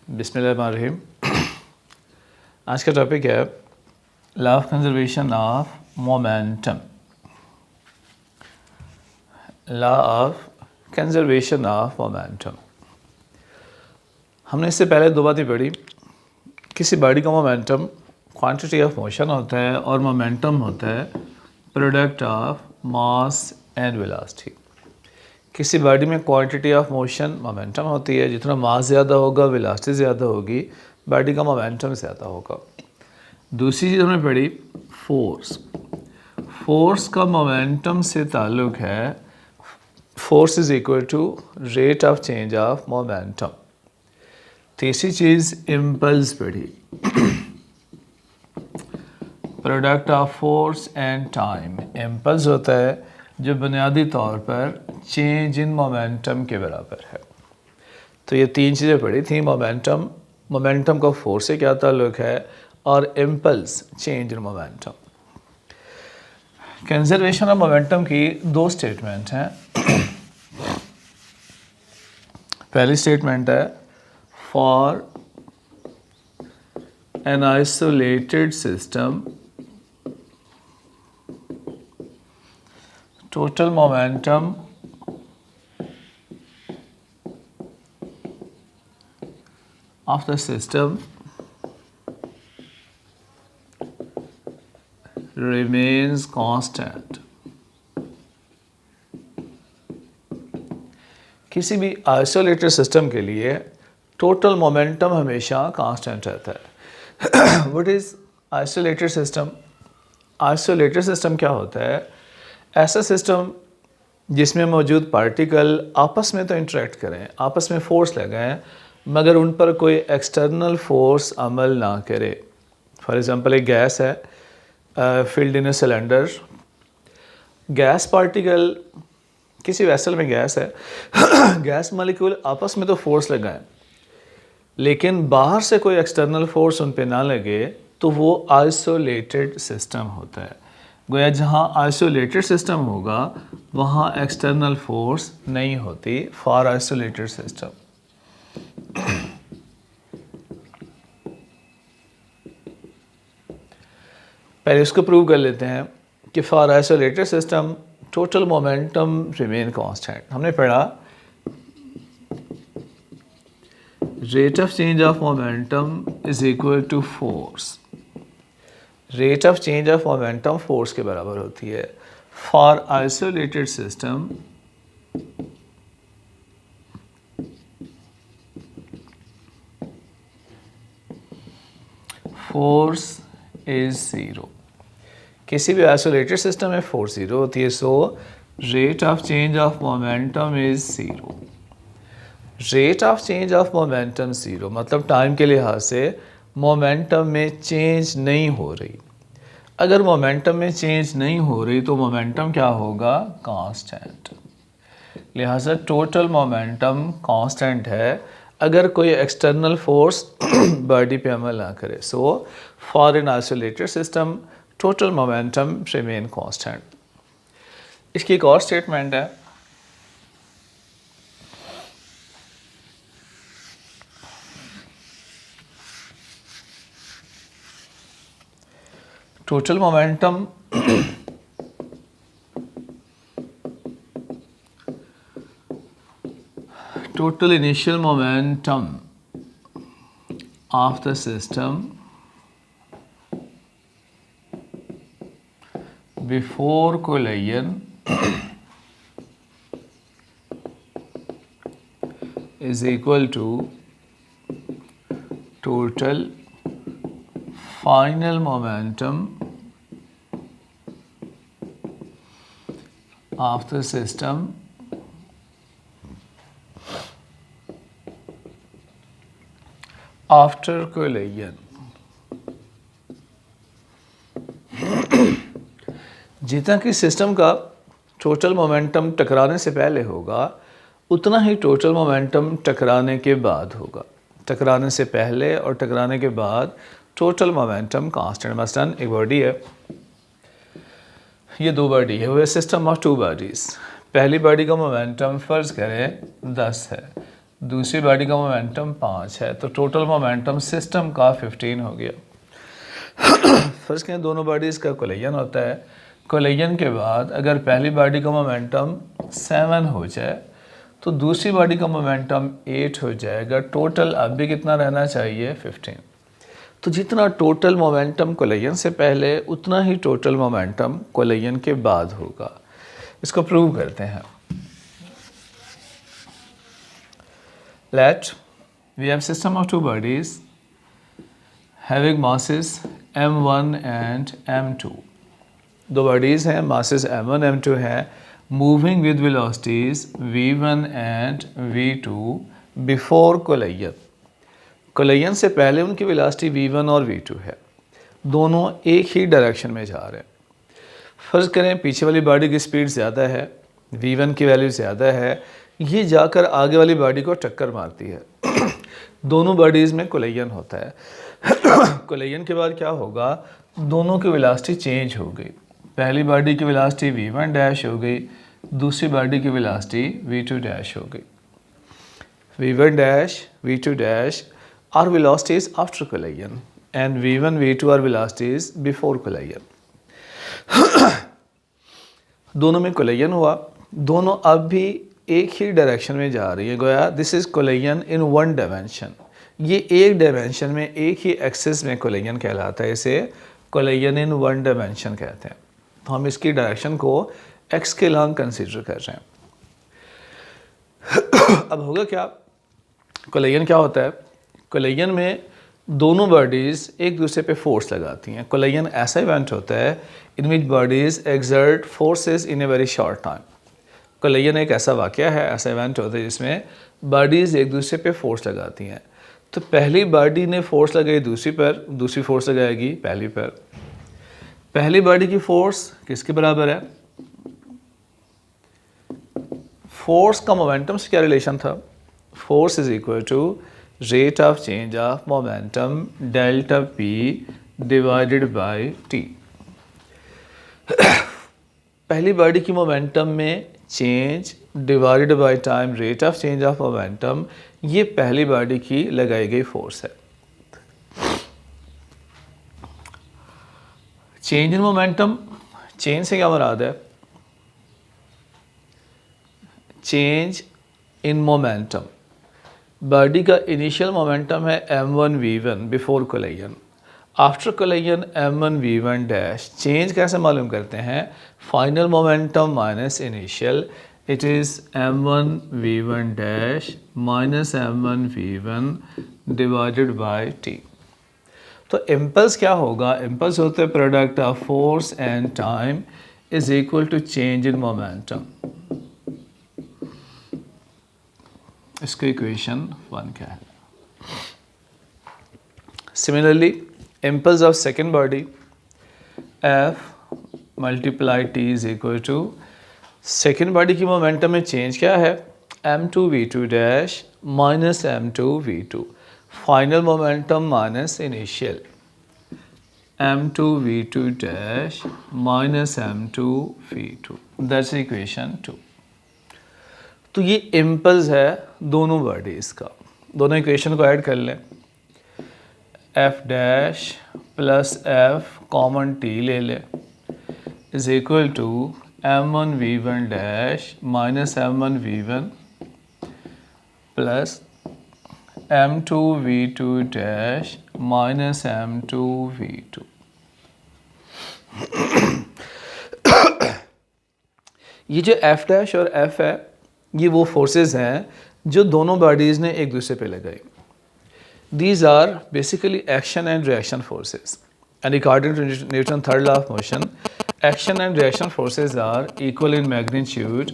बिस्मिल्लाहिर्रहमानिर्रहीम। आज का टॉपिक है law of conservation of momentum. Law of conservation of momentum. हमने इससे पहले दो बातें पढ़ी। किसी बॉडी का मोमेंटम क्वांटिटी ऑफ मोशन होता है और मोमेंटम होता है product of mass and velocity. किसी बॉडी में क्वांटिटी ऑफ मोशन मोमेंटम होती है, जितना मास ज़्यादा होगा वेलोसिटी ज़्यादा होगी, बॉडी का मोमेंटम ज़्यादा होगा। दूसरी चीज़ हमने पढ़ी फोर्स। फोर्स का मोमेंटम से ताल्लुक़ है, force is equal to rate of change of momentum. तीसरी चीज़ इम्पल्स पढ़ी, product of force and time. Impulse होता है जो बुनियादी तौर पर चेंज इन मोमेंटम के बराबर है। तो ये तीन चीज़ें पढ़ी थी। मोमेंटम का फोर्स से क्या ताल्लुक़ है, और impulse change in momentum. Conservation of momentum की दो स्टेटमेंट हैं। पहली स्टेटमेंट है for an isolated system total momentum of the system remains constant। किसी भी आइसोलेटेड सिस्टम के लिए टोटल मोमेंटम हमेशा कांस्टेंट रहता है। What is isolated system? Isolated system क्या होता है? ऐसा सिस्टम जिसमें मौजूद पार्टिकल आपस में तो इंटरेक्ट करें, आपस में फोर्स लगाएं, मगर उन पर कोई एक्सटर्नल फोर्स अमल ना करे। फॉर एग्ज़ाम्पल एक गैस है filled in a cylinder. Gas particle किसी वेसल में गैस है गैस मॉलिक्यूल आपस में तो फोर्स लगाएं, लेकिन बाहर से कोई एक्सटर्नल फोर्स उन पे ना लगे, तो वो आइसोलेटेड सिस्टम होता है। गोया जहाँ आइसोलेटेड सिस्टम होगा वहाँ एक्सटर्नल फोर्स नहीं होती फॉर आइसोलेटेड सिस्टम। पहले इसको प्रूव कर लेते हैं कि for isolated system total momentum remain constant. हमने पढ़ा rate of change of momentum is equal to force. Rate of change of momentum force के बराबर होती है। For isolated system force is zero. किसी भी आइसोलेटेड सिस्टम में फोर्स ज़ीरो होती है, so rate of change of momentum is zero. Rate of change of momentum zero मतलब टाइम के लिहाज से मोमेंटम में चेंज नहीं हो रही। अगर मोमेंटम में चेंज नहीं हो रही तो मोमेंटम क्या होगा? कांस्टेंट। लिहाजा टोटल मोमेंटम कांस्टेंट है अगर कोई एक्सटर्नल फोर्स बॉडी पे अमल ना करे। So for an isolated system total momentum remain constant. इसकी एक और स्टेटमेंट है total momentum total initial momentum of the system before collision is equal to total final momentum of the system after collision। जितना कि system का total momentum टकराने से पहले होगा, उतना ही टोटल मोमेंटम टकराने के बाद होगा। टकराने से पहले और टकराने के बाद टोटल मोमेंटम कांस्टेंट। मसलन एक बॉडी है, ये दो बॉडी है, वो सिस्टम ऑफ टू बॉडीज़। पहली बॉडी का मोमेंटम फ़र्ज़ करें 10 है, दूसरी बॉडी का मोमेंटम 5 है, तो टोटल मोमेंटम सिस्टम का 15 हो गया। फर्स्ट कहें दोनों बॉडीज़ का कोलिजन होता है, कोलिजन के बाद अगर पहली बॉडी का मोमेंटम 7 हो जाए तो दूसरी बॉडी का मोमेंटम 8 हो जाएगा। टोटल अब भी कितना रहना चाहिए? 15। तो जितना टोटल मोमेंटम कोलिजन से पहले उतना ही टोटल मोमेंटम कोलिजन के बाद होगा। इसको प्रूव करते हैं। Let we have system of two bodies having masses m1 and m2. दो bodies हैं, masses m1 m2 हैं, moving with velocities v1 and v2 before collision. collision से पहले उनकी velocity v1 और v2 है, दोनों एक ही डायरेक्शन में जा रहे हैं। फ़र्ज़ करें पीछे वाली बॉडी की स्पीड ज़्यादा है, v1 की वैल्यू ज़्यादा है, ये जाकर आगे वाली बॉडी को टक्कर मारती है। दोनों बॉडीज़ में कोलिजन होता है। कोलिजन के बाद क्या होगा? दोनों की वेलोसिटी चेंज हो गई। पहली बॉडी की वेलोसिटी v1 डैश हो गई, दूसरी बॉडी की वेलोसिटी v2 डैश हो गई। v1 dash v2 dash are velocities after collision and v1 v2 are velocities before collision. दोनों में कोलिजन हुआ, दोनों अब भी एक ही डायरेक्शन में जा रही है। गोया this is collision in one dimension. ये एक डायमेंशन में एक ही एक्सिस में कोलिजन कहलाता है, इसे कोलिजन इन वन डायमेंशन कहते हैं। तो हम इसकी डायरेक्शन को एक्स के लॉन्ग कंसीडर कर रहे हैं। अब होगा क्या? कोलिजन क्या होता है? कोलिजन में दोनों बॉडीज़ एक दूसरे पे फोर्स लगाती हैं। कोलिजन ऐसा इवेंट होता है in which bodies exert forces in a very short time. Collision एक ऐसा वाक़या है, ऐसा इवेंट होता है जिसमें बॉडीज़ एक दूसरे पे फोर्स लगाती हैं। तो पहली बॉडी ने फोर्स लगाई दूसरी पर, दूसरी फोर्स लगाएगी पहली पर। पहली बॉडी की फोर्स किसके बराबर है? फोर्स का मोमेंटम से क्या रिलेशन था? Force is equal to rate of change of momentum delta P divided by T. पहली बॉडी की मोमेंटम में change divided by time rate of change of momentum, ये पहली बॉडी की लगाई गई फोर्स है। चेंज इन मोमेंटम, चेंज से क्या मुराद है? चेंज इन मोमेंटम, बॉडी का इनिशियल मोमेंटम है m1 v1 before collision, after collision m1 v1 dash. Change कैसे मालूम करते हैं? Final momentum minus initial, it is m1 v1 dash minus m1 v1 divided by t। तो impulse क्या होगा? Impulse होते हैं product of force and time is equal to change in momentum. इसका इक्वेशन 1 क्या है? Similarly impulse of second body F multiply T is equal to, second body की momentum में चेंज क्या है? m2 v2 dash minus m2 v2, final momentum minus initial m2 v2 dash minus m2 v2, that's equation 2। तो ये impulse है दोनों bodies का। दोनों इक्वेशन को ऐड कर लें, f dash plus f common t ले लें is equal to m1 v1 dash minus m1 v1 plus m2 v2 dash minus m2 v2। ये जो f डैश और f है, ये वो फोर्सेस हैं जो दोनों बॉडीज़ ने एक दूसरे पे लगाई। These are basically action and reaction forces, and according to Newton's third law of motion, action and reaction forces are equal in magnitude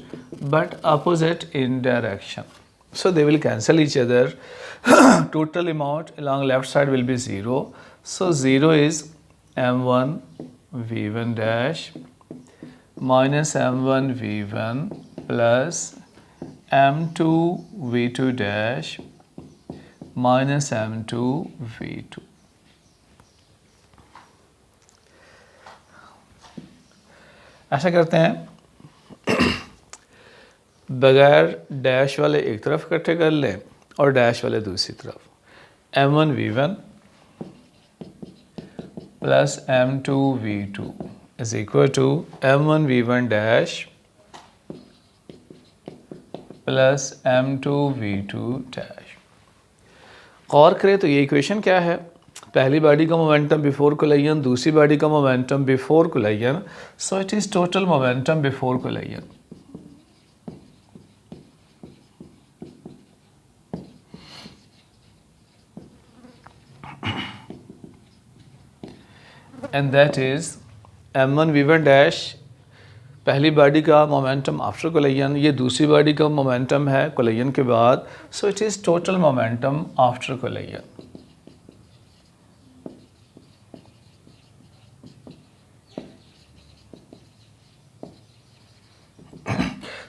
but opposite in direction. So they will cancel each other. Total amount along left side will be 0. So 0 is m1 v1 dash minus m1 v1 plus m2 v2 dash minus m2 v2। ऐसा करते हैं, बगैर dash वाले एक तरफ इकट्ठे कर लें और डैश वाले दूसरी तरफ, m1v1 plus m2v2 is equal to m1v1 dash plus m2v2 dash. गौर करें तो ये इक्वेशन क्या है, पहली बॉडी का मोमेंटम बिफोर कोलिजन, दूसरी बॉडी का momentum before collision, so it is total momentum before collision. And that is m1v1 dash पहली बॉडी का मोमेंटम आफ्टर कोलिजन, ये दूसरी बॉडी का मोमेंटम है कोलिजन के बाद, so it is total momentum after collision.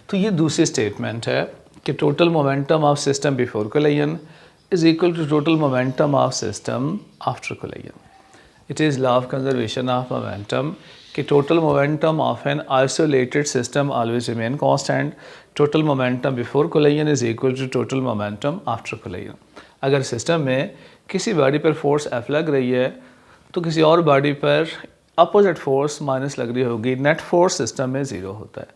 तो ये दूसरी स्टेटमेंट है कि total momentum of system before collision is equal to total momentum of system after collision. It is law of conservation of momentum कि total momentum of an isolated system always remain constant, total momentum before collision is equal to total momentum after collision. अगर system में किसी body पर force F लग रही है तो किसी और बॉडी पर अपोजिट फोर्स माइनस लग रही होगी, नेट फोर्स सिस्टम में ज़ीरो होता है।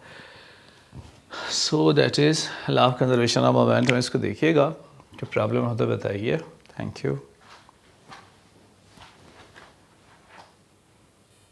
So that is law of conservation of momentum. इसको देखिएगा, जो प्रॉब्लम हो तो बताइए। Thank you.